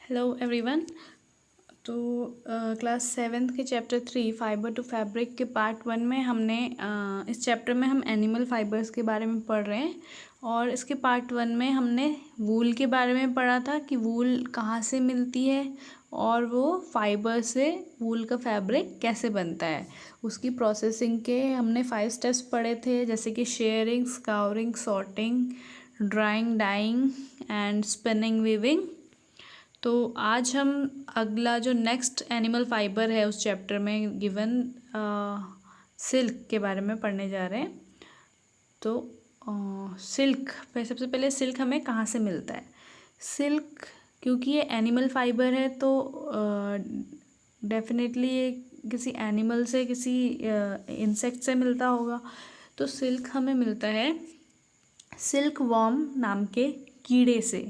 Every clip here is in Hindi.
Hello everyone. तो क्लास सेवेंथ के चैप्टर 3 फाइबर टू फैब्रिक के पार्ट 1 में हमने इस चैप्टर में हम एनिमल फाइबर्स के बारे में पढ़ रहे हैं। और इसके पार्ट 1 में हमने वूल के बारे में पढ़ा था कि वूल कहाँ से मिलती है और वो फाइबर से वूल का फैब्रिक कैसे बनता है। उसकी प्रोसेसिंग के हमने 5 स्टेप्स पढ़े थे, जैसे कि shearing, scouring, sorting, drying, dyeing and spinning, weaving. तो आज हम अगला जो नेक्स्ट एनिमल फाइबर है उस चैप्टर में गिवन सिल्क के बारे में पढ़ने जा रहे हैं। तो सिल्क सबसे पहले सिल्क हमें कहाँ से मिलता है। सिल्क क्योंकि ये एनिमल फाइबर है तो डेफिनेटली ये किसी एनिमल से, किसी इंसेक्ट से मिलता होगा। तो सिल्क हमें मिलता है सिल्क वॉर्म नाम के कीड़े से,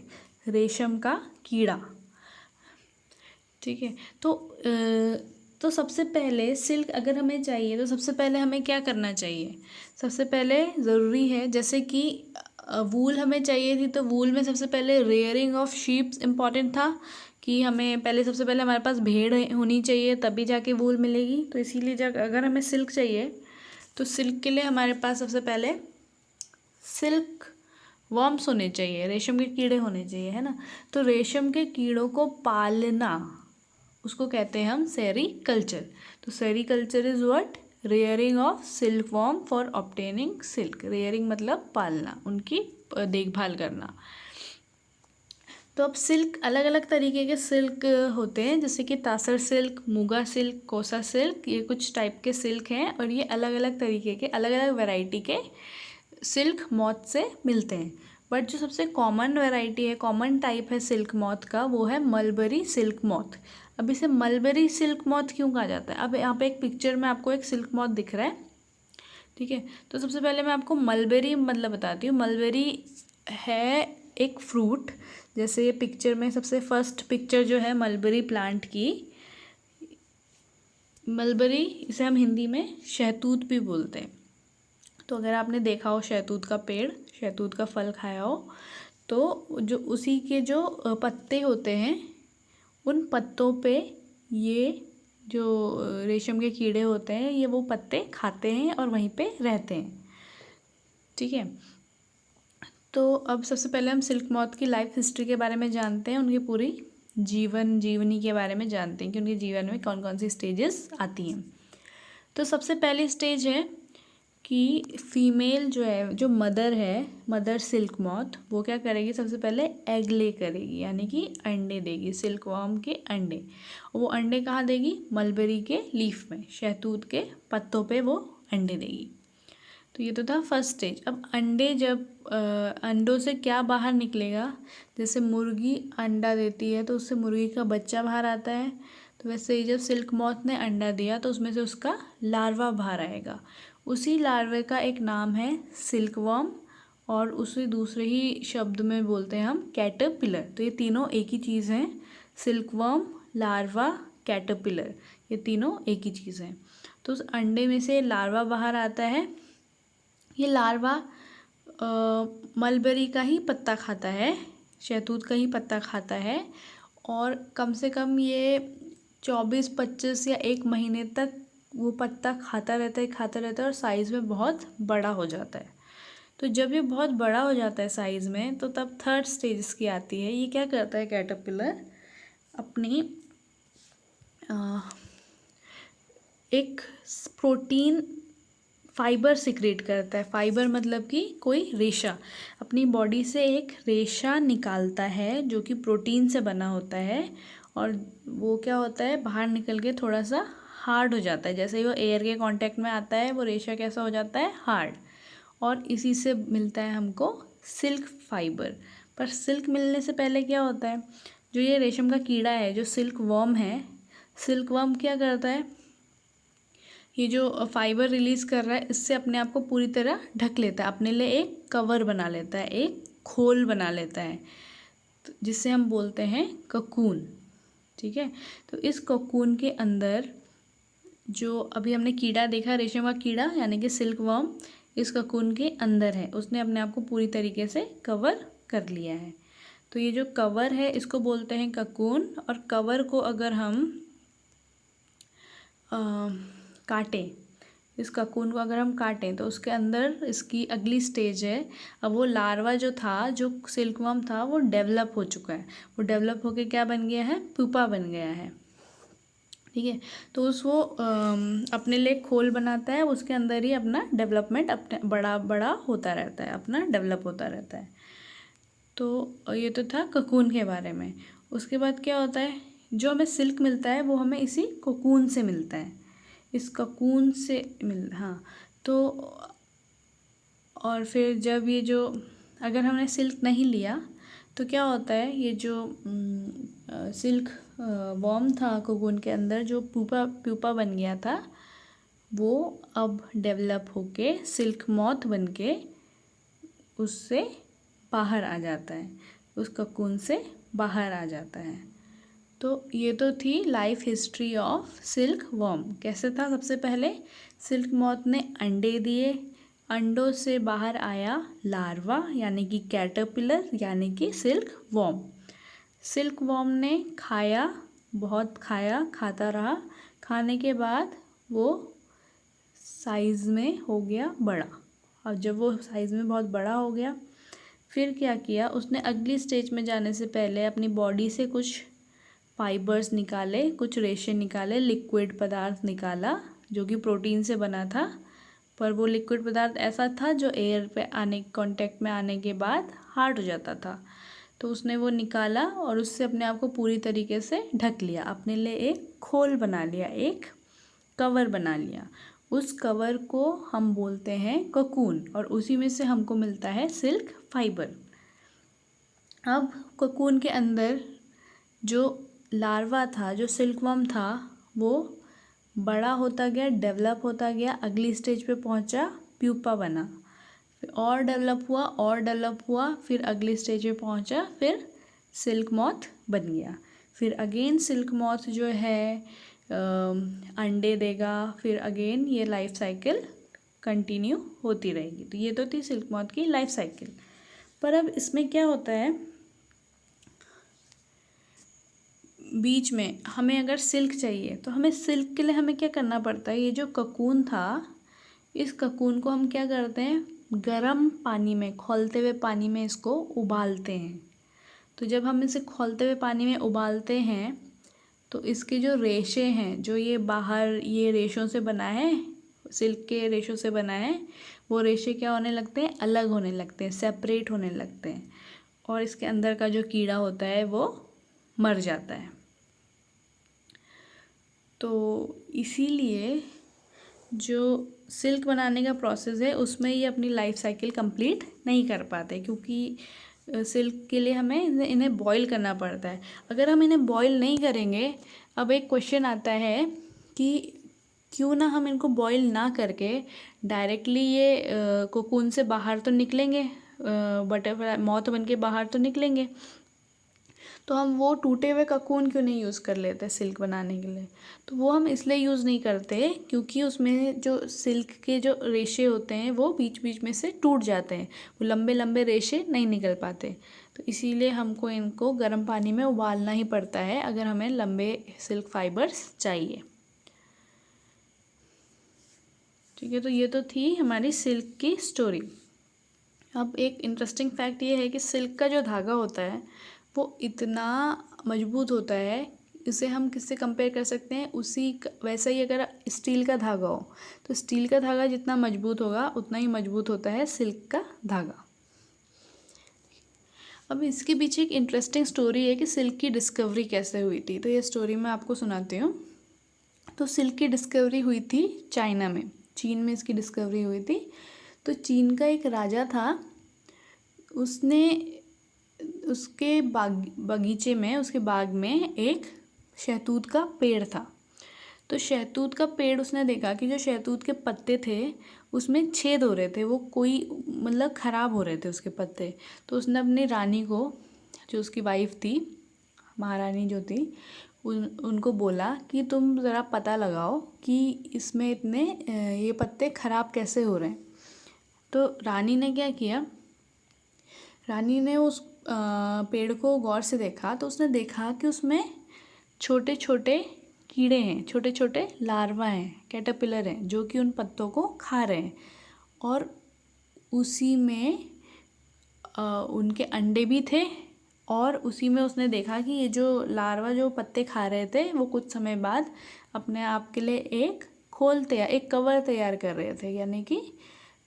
रेशम का कीड़ा। ठीक है। तो सबसे पहले सिल्क अगर हमें चाहिए तो सबसे पहले हमें क्या करना चाहिए। सबसे पहले ज़रूरी है, जैसे कि वूल हमें चाहिए थी तो वूल में सबसे पहले रेयरिंग ऑफ शीप्स इम्पॉर्टेंट था कि हमें पहले सबसे पहले हमारे पास भेड़ होनी चाहिए तभी जाके वूल मिलेगी। तो इसीलिए जब अगर हमें सिल्क चाहिए तो सिल्क के लिए हमारे पास सबसे पहले सिल्क वर्म्स होने चाहिए, रेशम के कीड़े होने चाहिए, है ना। तो रेशम के कीड़ों को पालना, उसको कहते हैं हम सेरीकल्चर। तो sericulture is what, rearing of silk worm for obtaining silk. Rearing मतलब पालना, उनकी देखभाल करना। तो अब सिल्क, अलग अलग तरीके के सिल्क होते हैं, जैसे कि तासर सिल्क, मुगा सिल्क, कोसा सिल्क, ये कुछ टाइप के सिल्क हैं और ये अलग अलग तरीके के, अलग अलग वैरायटी के सिल्क मॉथ से मिलते हैं। बट जो सबसे कॉमन वैरायटी है, कॉमन टाइप है सिल्क मॉथ का, वो है मलबरी सिल्क मॉथ। अब इसे मलबरी सिल्क मॉथ क्यों कहा जाता है। अब यहाँ पे एक पिक्चर में आपको एक सिल्क मॉथ दिख रहा है, ठीक है। तो सबसे पहले मैं आपको मलबेरी मतलब बताती हूँ। मलबेरी है एक फ्रूट, जैसे ये पिक्चर में सबसे फर्स्ट पिक्चर जो है मलबेरी प्लांट की। मलबेरी, इसे हम हिंदी में शहतूत भी बोलते हैं। तो अगर आपने देखा हो शहतूत का पेड़, शहतूत का फल खाया हो, तो जो उसी के जो पत्ते होते हैं, उन पत्तों पे ये जो रेशम के कीड़े होते हैं ये वो पत्ते खाते हैं और वहीं पे रहते हैं, ठीक है। तो अब सबसे पहले हम सिल्क मॉथ की लाइफ हिस्ट्री के बारे में जानते हैं, उनकी पूरी जीवनी के बारे में जानते हैं कि उनके जीवन में कौन कौन सी स्टेजेस आती हैं। तो सबसे पहली स्टेज है कि फीमेल जो है, जो मदर है, मदर सिल्क मॉथ, वो क्या करेगी, सबसे पहले एग ले करेगी, यानी कि अंडे देगी, सिल्क वॉर्म के अंडे। वो अंडे कहाँ देगी, मलबेरी के लीफ में, शहतूत के पत्तों पे वो अंडे देगी। तो ये तो था फर्स्ट स्टेज। अब अंडे जब अंडों से क्या बाहर निकलेगा, जैसे मुर्गी अंडा देती है तो उससे मुर्गी का बच्चा बाहर आता है, तो वैसे ही जब सिल्क मॉथ ने अंडा दिया तो उसमें से उसका लार्वा बाहर आएगा। उसी लार्वे का एक नाम है सिल्क वर्म, और उसी दूसरे ही शब्द में बोलते हैं हम कैटरपिलर। तो ये तीनों एक ही चीज़ हैं, सिल्क वर्म, लार्वा, कैटरपिलर, ये तीनों एक ही चीज़ हैं। तो उस अंडे में से लार्वा बाहर आता है। ये लार्वा मलबेरी का ही पत्ता खाता है, शहतूत का ही पत्ता खाता है, और कम से कम ये 24-25 या 1 महीने तक वो पत्ता खाता रहता है और साइज़ में बहुत बड़ा हो जाता है। तो जब ये बहुत बड़ा हो जाता है साइज़ में, तो तब थर्ड स्टेज इसकी आती है। ये क्या करता है कैटरपिलर, अपनी एक प्रोटीन फाइबर सिक्रेट करता है। फाइबर मतलब कि कोई रेशा, अपनी बॉडी से एक रेशा निकालता है जो कि प्रोटीन से बना होता है, और वो क्या होता है, बाहर निकल के थोड़ा सा हार्ड हो जाता है। जैसे ही वो एयर के कांटेक्ट में आता है वो रेशा कैसा हो जाता है, हार्ड, और इसी से मिलता है हमको सिल्क फाइबर। पर सिल्क मिलने से पहले क्या होता है, जो ये रेशम का कीड़ा है, जो सिल्क वर्म है, सिल्क वर्म क्या करता है, ये जो फाइबर रिलीज़ कर रहा है इससे अपने आप को पूरी तरह ढक लेता है, अपने लिए एक कवर बना लेता है, एक खोल बना लेता है, जिसे हम बोलते हैं ककून, ठीक है। तो इस ककून के अंदर जो अभी हमने कीड़ा देखा, रेशम का कीड़ा यानी कि सिल्क वर्म, इस ककून के अंदर है, उसने अपने आप को पूरी तरीके से कवर कर लिया है। तो ये जो कवर है इसको बोलते हैं ककून, और कवर को अगर हम काटें, इस ककून को अगर हम काटें तो उसके अंदर इसकी अगली स्टेज है। अब वो लार्वा जो था, जो सिल्कवर्म था, वो डेवलप हो चुका है। वो डेवलप होके क्या बन गया है? प्यूपा बन गया है। ठीक है, तो वो अपने लिए खोल बनाता है, उसके अंदर ही अपना डेवलपमेंट अपने बड़ा बड़ा होता रहता है, अपना डेवलप होता रहता है। तो ये तो था ककून के बारे में। उसके बाद क्या होता है, जो हमें सिल्क मिलता है वो हमें इसी कोकून से मिलता है, इस ककून से हाँ। तो और फिर जब ये जो, अगर हमने सिल्क नहीं लिया तो क्या होता है, ये जो सिल्क वॉर्म था कोकून के अंदर, जो प्यूपा बन गया था, वो अब डेवलप होके सिल्क मॉथ बन के उससे बाहर आ जाता है, उस ककून से बाहर आ जाता है। तो ये तो थी life history of silk worm. कैसे था? सबसे पहले सिल्क मॉथ ने अंडे दिए, अंडों से बाहर आया लार्वा यानी कि कैटरपिलर यानी कि सिल्क वॉर्म। सिल्क वॉर्म ने खाया, बहुत खाया, खाता रहा। खाने के बाद वो साइज़ में हो गया बड़ा। और जब वो साइज़ में बहुत बड़ा हो गया, फिर क्या किया उसने, अगली स्टेज में जाने से पहले अपनी बॉडी से कुछ फाइबर्स निकाले, कुछ रेशे निकाले, लिक्विड पदार्थ निकाला जो कि प्रोटीन से बना था। पर वो लिक्विड पदार्थ ऐसा था जो एयर पे आने, कांटेक्ट में आने के बाद हार्ड हो जाता था। तो उसने वो निकाला और उससे अपने आप को पूरी तरीके से ढक लिया, अपने लिए एक खोल बना लिया, एक कवर बना लिया। उस कवर को हम बोलते हैं कोकून, और उसी में से हमको मिलता है सिल्क फाइबर। अब कोकून के अंदर जो लार्वा था, जो सिल्कवर्म था, वो बड़ा होता गया, डेवलप होता गया, अगली स्टेज पे पहुंचा, प्यूपा बना, फिर और डेवलप हुआ, और डेवलप हुआ, फिर अगली स्टेज पे पहुंचा, फिर सिल्क मॉथ बन गया। फिर अगेन सिल्क मॉथ जो है अंडे देगा, फिर अगेन ये लाइफ साइकिल कंटिन्यू होती रहेगी। तो ये तो थी सिल्क मॉथ की लाइफ साइकिल। पर अब इसमें क्या होता है, बीच में हमें अगर सिल्क चाहिए तो हमें सिल्क के लिए हमें क्या करना पड़ता है, ये जो ककून था, इस ककून को हम क्या करते हैं, गर्म पानी में, खौलते हुए पानी में इसको उबालते हैं। तो जब हम इसे खौलते हुए पानी में उबालते हैं तो इसके जो रेशे हैं, जो ये बाहर ये रेशों से बना है, सिल्क के रेशों से बना है, वो रेशे क्या होने लगते हैं, अलग होने लगते हैं, सेपरेट होने लगते हैं, और इसके अंदर का जो कीड़ा होता है वो मर जाता है। तो इसीलिए जो सिल्क बनाने का प्रोसेस है उसमें ये अपनी लाइफ साइकिल कंप्लीट नहीं कर पाते, क्योंकि सिल्क के लिए हमें इन्हें बॉईल करना पड़ता है। अगर हम इन्हें बॉईल नहीं करेंगे, अब एक क्वेश्चन आता है कि क्यों ना हम इनको बॉईल ना करके डायरेक्टली ये कोकून से बाहर तो निकलेंगे, बटरफ्लाई मॉथ बन के बाहर तो निकलेंगे, तो हम वो टूटे हुए ककून क्यों नहीं यूज़ कर लेते सिल्क बनाने के लिए? तो वो हम इसलिए यूज़ नहीं करते क्योंकि उसमें जो सिल्क के जो रेशे होते हैं वो बीच बीच में से टूट जाते हैं, वो लंबे लंबे रेशे नहीं निकल पाते। तो इसीलिए हमको इनको गर्म पानी में उबालना ही पड़ता है अगर हमें लंबे सिल्क फाइबर्स चाहिए। ठीक है, तो ये तो थी हमारी सिल्क की स्टोरी। अब एक इंटरेस्टिंग फैक्ट ये है कि सिल्क का जो धागा होता है वो इतना मजबूत होता है, इसे हम किससे कंपेयर कर सकते हैं, वैसा ही अगर स्टील का धागा हो तो स्टील का धागा जितना मजबूत होगा उतना ही मजबूत होता है सिल्क का धागा। अब इसके पीछे एक इंटरेस्टिंग स्टोरी है कि सिल्क की डिस्कवरी कैसे हुई थी, तो ये स्टोरी मैं आपको सुनाती हूँ। तो सिल्क की डिस्कवरी हुई थी चाइना में, चीन में इसकी डिस्कवरी हुई थी। तो चीन का एक राजा था, उसने उसके बगीचे में, उसके बाग में एक शहतूत का पेड़ था। तो शहतूत का पेड़ उसने देखा कि जो शहतूत के पत्ते थे उसमें छेद हो रहे थे, वो कोई मतलब ख़राब हो रहे थे उसके पत्ते। तो उसने अपनी रानी को, जो उसकी वाइफ थी, महारानी जो थी, उनको बोला कि तुम ज़रा पता लगाओ कि इसमें इतने ये पत्ते ख़राब कैसे हो रहे हैं। तो रानी ने क्या किया, रानी ने उस पेड़ को गौर से देखा तो उसने देखा कि उसमें छोटे छोटे कीड़े हैं, छोटे छोटे लार्वा हैं, कैटरपिलर हैं, जो कि उन पत्तों को खा रहे हैं। और उसी में उनके अंडे भी थे। और उसी में उसने देखा कि ये जो लार्वा जो पत्ते खा रहे थे वो कुछ समय बाद अपने आप के लिए एक कवर तैयार कर रहे थे, यानी कि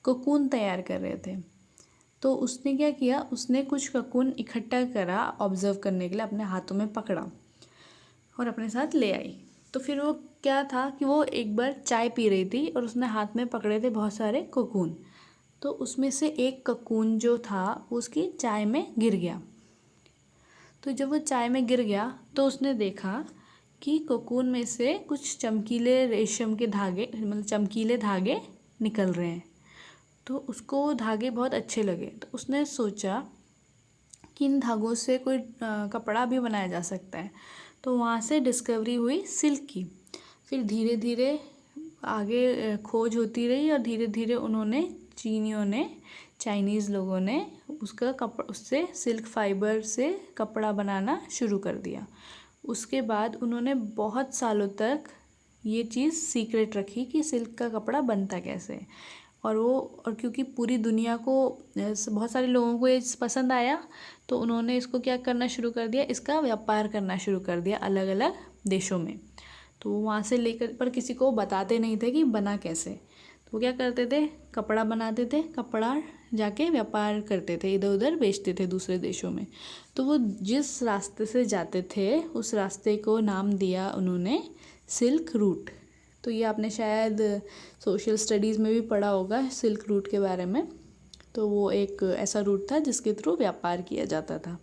कोकून तैयार कर रहे थे। तो उसने क्या किया, उसने कुछ कोकून इकट्ठा करा ऑब्जर्व करने के लिए, अपने हाथों में पकड़ा और अपने साथ ले आई। तो फिर वो क्या था कि वो एक बार चाय पी रही थी और उसने हाथ में पकड़े थे बहुत सारे कोकून। तो उसमें से एक कोकून जो था वो उसकी चाय में गिर गया। तो जब वो चाय में गिर गया तो उसने देखा कि कोकून में से कुछ चमकीले रेशम के धागे, मतलब चमकीले धागे निकल रहे हैं। तो उसको वो धागे बहुत अच्छे लगे। तो उसने सोचा कि इन धागों से कोई कपड़ा भी बनाया जा सकता है। तो वहाँ से डिस्कवरी हुई सिल्क की। फिर धीरे धीरे आगे खोज होती रही और धीरे धीरे उन्होंने चाइनीज़ लोगों ने उससे सिल्क फाइबर से कपड़ा बनाना शुरू कर दिया। उसके बाद उन्होंने बहुत सालों तक ये चीज़ सीक्रेट रखी कि सिल्क का कपड़ा बनता कैसे है। और क्योंकि पूरी दुनिया को बहुत सारे लोगों को ये पसंद आया तो उन्होंने इसको क्या करना शुरू कर दिया, इसका व्यापार करना शुरू कर दिया अलग अलग देशों में। तो वहाँ से लेकर, पर किसी को बताते नहीं थे कि बना कैसे। तो वो क्या करते थे, कपड़ा बनाते थे, कपड़ा जाके व्यापार करते थे, इधर उधर बेचते थे दूसरे देशों में। तो वो जिस रास्ते से जाते थे उस रास्ते को नाम दिया उन्होंने सिल्क रूट। तो ये आपने शायद सोशल स्टडीज़ में भी पढ़ा होगा सिल्क रूट के बारे में। तो वो एक ऐसा रूट था जिसके थ्रू व्यापार किया जाता था।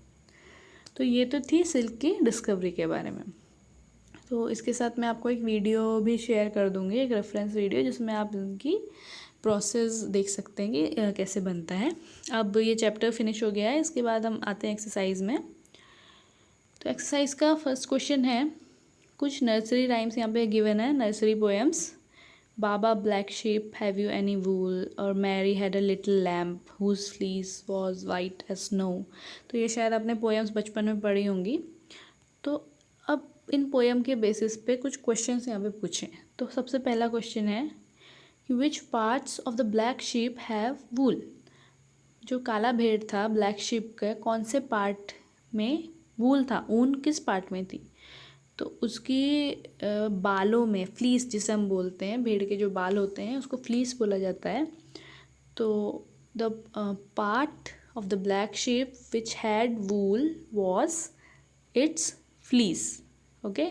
तो ये तो थी सिल्क की डिस्कवरी के बारे में। तो इसके साथ मैं आपको एक वीडियो भी शेयर कर दूँगी, एक रेफरेंस वीडियो, जिसमें आप इनकी प्रोसेस देख सकते हैं कि कैसे बनता है। अब ये चैप्टर फिनिश हो गया है, इसके बाद हम आते हैं एक्सरसाइज में। तो एक्सरसाइज का फर्स्ट क्वेश्चन है, कुछ नर्सरी राइम्स यहाँ पे गिवन है, nursery poems. Baa baa black sheep, have you any wool? और Mary had a little lamb whose fleece was white as snow। तो ये शायद आपने पोएम्स बचपन में पढ़ी होंगी। तो अब इन पोएम के बेसिस पे कुछ क्वेश्चंस यहाँ पे पूछें। तो सबसे पहला क्वेश्चन है कि which parts of the black sheep have wool. जो काला भेड़ था ब्लैक sheep का, कौन से पार्ट में वूल था, ऊन किस पार्ट में थी। तो उसकी बालों में, फ्लीस जिसे हम बोलते हैं, भेड़ के जो बाल होते हैं उसको फ्लीस बोला जाता है। तो the part of the black sheep which had wool was its fleece. Okay,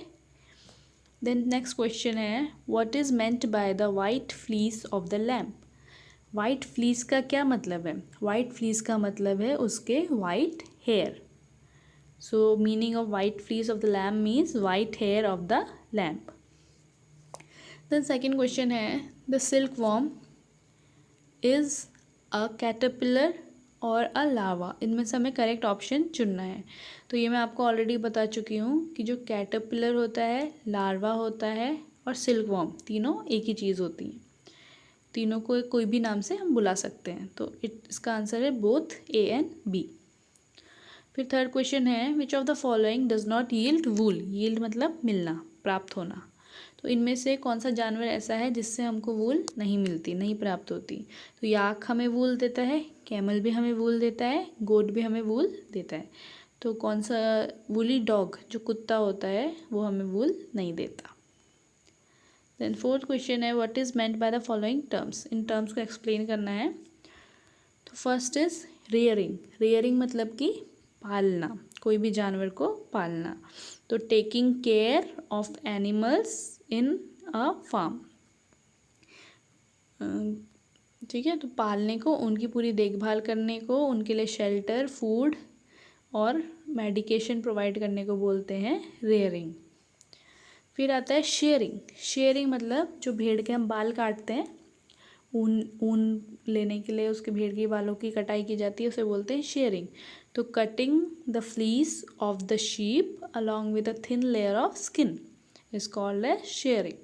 then next question है, what is meant by the white fleece of the lamb. White fleece का क्या मतलब है। वाइट फ्लीस का मतलब है उसके white hair. So meaning of white fleece of the lamb means white hair of the lamb. Then second question है, the silkworm is a caterpillar और a larva। इनमें से हमें करेक्ट ऑप्शन चुनना है। तो ये मैं आपको ऑलरेडी बता चुकी हूँ कि जो कैटरपिलर होता है, लार्वा होता है और सिल्कवॉर्म, तीनों एक ही चीज़ होती हैं। तीनों को कोई भी नाम से हम बुला सकते हैं। तो इसका आंसर है बोथ A and B। फिर थर्ड क्वेश्चन है, विच of the following does not yield wool. Yield मतलब मिलना, प्राप्त होना। तो इनमें से कौन सा जानवर ऐसा है जिससे हमको वूल नहीं मिलती, नहीं प्राप्त होती। तो याक हमें वूल देता है, कैमल भी हमें वूल देता है, गोट भी हमें वूल देता है। तो कौन सा, वूली डॉग जो कुत्ता होता है वो हमें वूल नहीं देता। देन फोर्थ क्वेश्चन है, what is meant by the following terms. In terms को एक्सप्लेन करना है। तो फर्स्ट इज रेयरिंग। रेयरिंग मतलब कि पालना, कोई भी जानवर को पालना। तो taking care of animals in a farm. ठीक है, तो पालने को, उनकी पूरी देखभाल करने को, उनके लिए शेल्टर, फूड और मेडिकेशन प्रोवाइड करने को बोलते हैं रेयरिंग। फिर आता है शेयरिंग। शेयरिंग मतलब जो भेड़ के हम बाल काटते हैं, ऊन लेने के लिए उसके भेड़ के बालों की कटाई की जाती है, उसे बोलते हैं शेयरिंग। तो cutting the fleece of the sheep along with a thin layer of skin is called as shearing.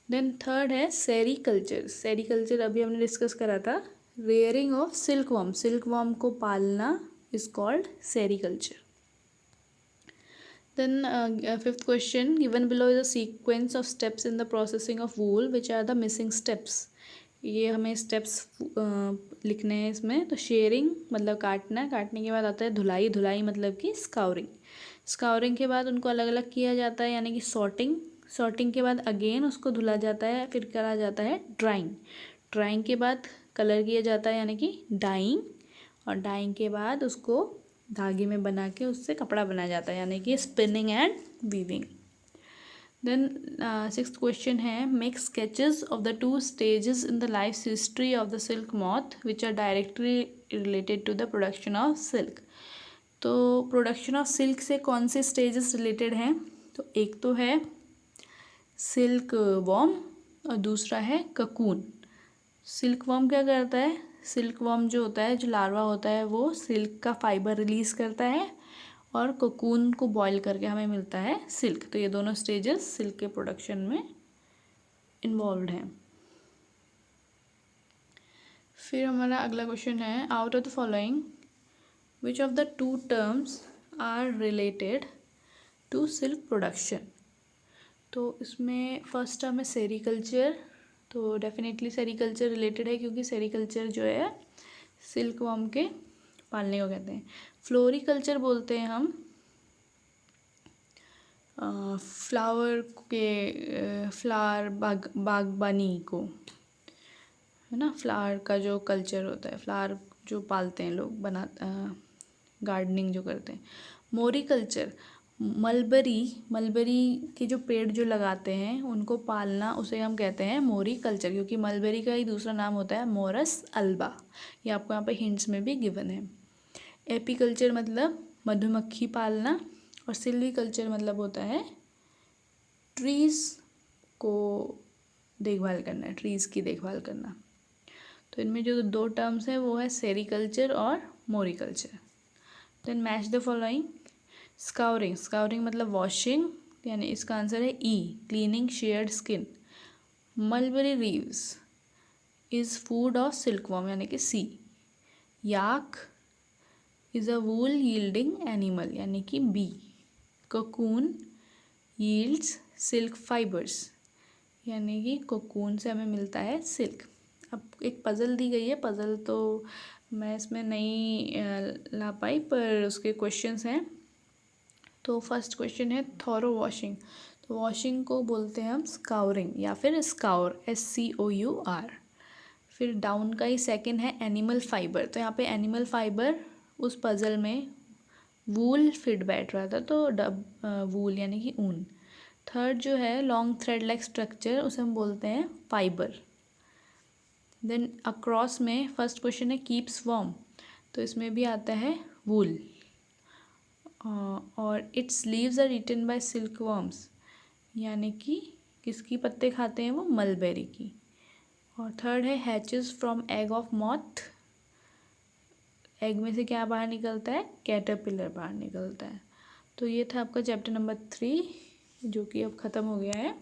Then third है सेरीकल्चर। सेरीकल्चर अभी हमने डिस्कस करा था। रेयरिंग ऑफ सिल्कवर्म, सिल्कवर्म को पालना is called sericulture. Then fifth question, given below is a sequence of steps in the processing of wool, which are the missing steps. ये हमें स्टेप्स लिखने हैं इसमें. तो शेयरिंग मतलब काटना, काटने के बाद आता है धुलाई, धुलाई मतलब कि स्काउरिंग, स्काउरिंग के बाद उनको अलग अलग किया जाता है यानी कि सॉर्टिंग, सॉर्टिंग के बाद अगेन उसको धुला जाता है, फिर करा जाता है ड्राइंग, ड्राइंग के बाद कलर किया जाता है यानी कि डाइंग, और डाइंग के बाद उसको धागे में बना के उससे कपड़ा बनाया जाता है यानी कि spinning and weaving. Then sixth question है, make sketches of the 2 stages in the life history of the silk moth which are directly related to the production of silk. तो प्रोडक्शन ऑफ सिल्क से कौन से स्टेजेस रिलेटेड हैं? तो एक तो है सिल्क वॉर्म और दूसरा है ककून. सिल्क वॉर्म क्या करता है? सिल्क वॉर्म जो होता है, जो लार्वा होता है, वो सिल्क का फाइबर रिलीज़ करता है और कोकून को बॉईल करके हमें मिलता है सिल्क. तो ये दोनों स्टेजेस सिल्क के प्रोडक्शन में इन्वॉल्व हैं. फिर हमारा अगला क्वेश्चन है, out of the following which of the 2 terms are related to silk production. तो इसमें फर्स्ट टर्म है सेरीकल्चर. तो डेफिनेटली सेरीकल्चर रिलेटेड है क्योंकि सेरीकल्चर जो है सिल्क वॉर्म के पालने को कहते हैं. फ्लोरिकल्चर बोलते हैं हम फ्लावर के, फ्लावर बागबानी को, है ना, फ्लावर का जो कल्चर होता है, फ्लावर जो पालते हैं लोग, बना गार्डनिंग जो करते हैं. मोरिकल्चर, मलबरी के जो पेड़ जो लगाते हैं उनको पालना, उसे हम कहते हैं मोरिकल्चर, क्योंकि मलबरी का ही दूसरा नाम होता है मोरस अल्बा. ये आपको यहाँ पे हिंट्स में भी गिवन है. एपीकल्चर मतलब मधुमक्खी पालना, और सिल्वीकल्चर मतलब होता है ट्रीज़ को देखभाल करना, ट्रीज़ की देखभाल करना. तो इनमें जो 2 टर्म्स हैं वो है सेरीकल्चर और moriculture. Then match the following. Scouring, scouring मतलब वॉशिंग, यानी इसका आंसर है E, cleaning sheared skin. Mulberry leaves is food of silkworm यानी कि C. Yak is a wool yielding animal यानी कि B. Cocoon yields silk fibres यानी कि कोकून से हमें मिलता है सिल्क. अब एक पज़ल दी गई है, पज़ल तो मैं इसमें नहीं ला पाई, पर उसके क्वेश्चंस हैं. तो फर्स्ट क्वेश्चन है थॉरो वॉशिंग. तो वॉशिंग को बोलते हैं हम स्काउरिंग या फिर स्काउर, SCOUR. फिर डाउन का ही सेकंड है एनिमल फाइबर. तो यहाँ पे एनिमल फाइबर उस पज़ल में वूल फिट बैठ रहा था, तो वूल यानी कि ऊन. थर्ड जो है लॉन्ग थ्रेड लाइक स्ट्रक्चर, उसे हम बोलते हैं फाइबर. देन अक्रॉस में फर्स्ट क्वेश्चन है कीप्स वार्म. तो इसमें भी आता है वूल. और its leaves are eaten by silk worms यानी कि किसकी पत्ते खाते हैं वो? मलबेरी की. और थर्ड है hatches from egg of moth. Egg में से क्या बाहर निकलता है? कैटरपिलर बाहर निकलता है. तो ये था आपका चैप्टर नंबर 3 जो कि अब ख़त्म हो गया है.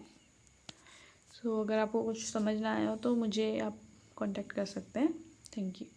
सो अगर आपको कुछ समझ ना आया हो तो मुझे आप कांटेक्ट कर सकते हैं. Thank you.